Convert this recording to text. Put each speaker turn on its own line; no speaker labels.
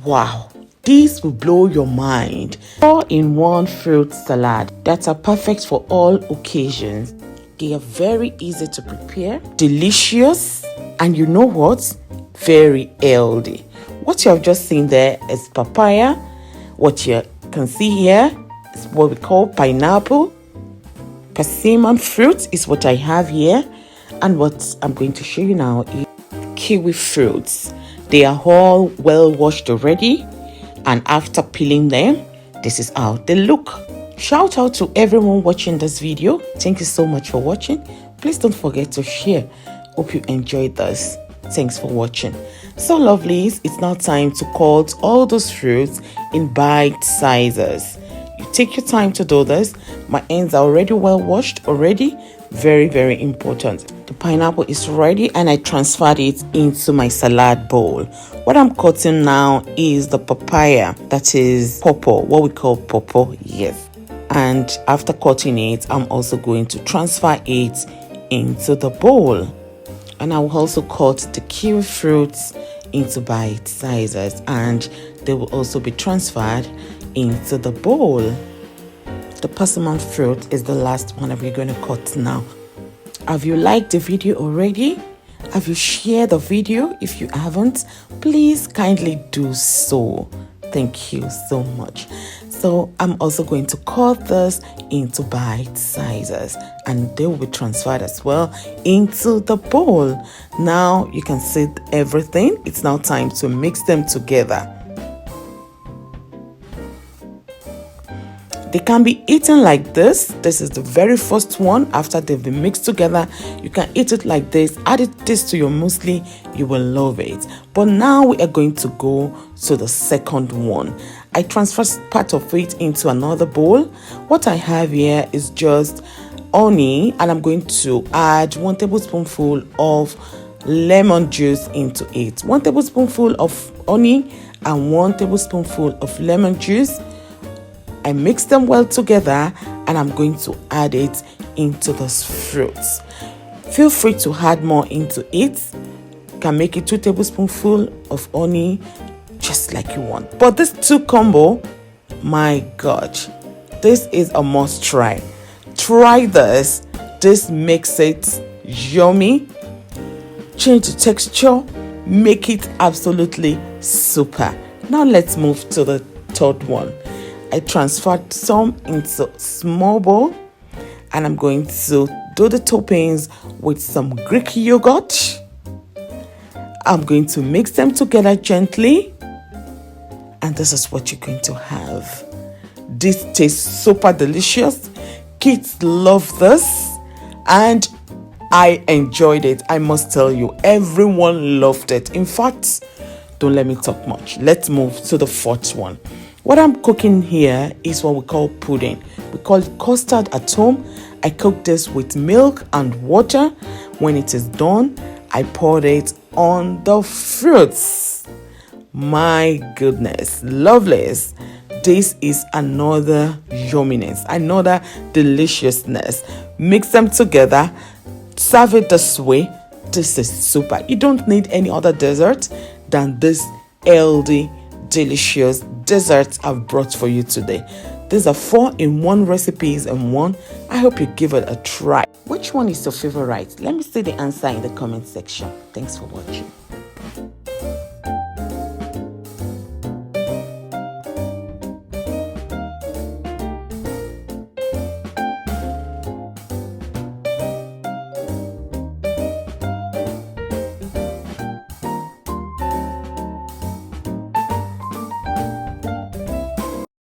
Wow, this will blow your mind. 4-in-1 fruit salad that are perfect for all occasions. They are very easy to prepare, delicious, and you know what? Very healthy. What you have just seen there is papaya. What you can see here is what we call pineapple. Persimmon fruit is what I have here. And what I'm going to show you now is kiwi fruits. They are all well washed already, and after peeling them, this is how they look. Shout out to everyone watching this video. Thank you so much for watching. Please don't forget to share. Hope you enjoyed this. Thanks for watching. So lovelies, it's now time to cut all those fruits in bite sizes. You take your time to do this. My ends are already well washed already. Very, very important. The pineapple is ready and I transferred it into my salad bowl. What I'm cutting now is the papaya, that is pawpaw, what we call pawpaw, yes. And after cutting it, I'm also going to transfer it into the bowl. And I will also cut the kiwi fruits into bite sizes and they will also be transferred into the bowl. The persimmon fruit is the last one that we're going to cut now. Have you liked the video already? Have you shared the video? If you haven't, please kindly do so. Thank you so much. So I'm also going to cut this into bite sizes and they will be transferred as well into the bowl. Now you can see everything. It's now time to mix them together. They can be eaten like this. This is the very first one. After they've been mixed together, you can eat it like this. Add this to your muesli. You will love it. But now we are going to go to the second one. I transferred part of it into another bowl. What I have here is just honey, and I'm going to add 1 tablespoonful of lemon juice into it. 1 tablespoonful of honey and 1 tablespoonful of lemon juice. I mix them well together and I'm going to add it into those fruits. Feel free to add more into it. You can make it 2 tablespoonfuls of honey, just like you want. But this 2 combo, my God, this is a must try. Try this. This makes it yummy. Change the texture. Make it absolutely super. Now let's move to the third one. I transferred some into small bowl and I'm going to do the toppings with some Greek yogurt. I'm going to mix them together gently and this is what you're going to have. This tastes super delicious. Kids love this and I enjoyed it. I must tell you, everyone loved it. In fact, don't let me talk much. Let's move to the fourth one. What I'm cooking here is what we call pudding. We call it custard at home. I cook this with milk and water. When it is done, I pour it on the fruits. My goodness, lovelies. This is another yumminess, another deliciousness. Mix them together. Serve it this way. This is super. You don't need any other dessert than this healthy, delicious desserts I've brought for you today. These are 4-in-1 recipes in one. I hope you give it a try. Which one is your favorite? Let me see the answer in the comment section. Thanks for watching.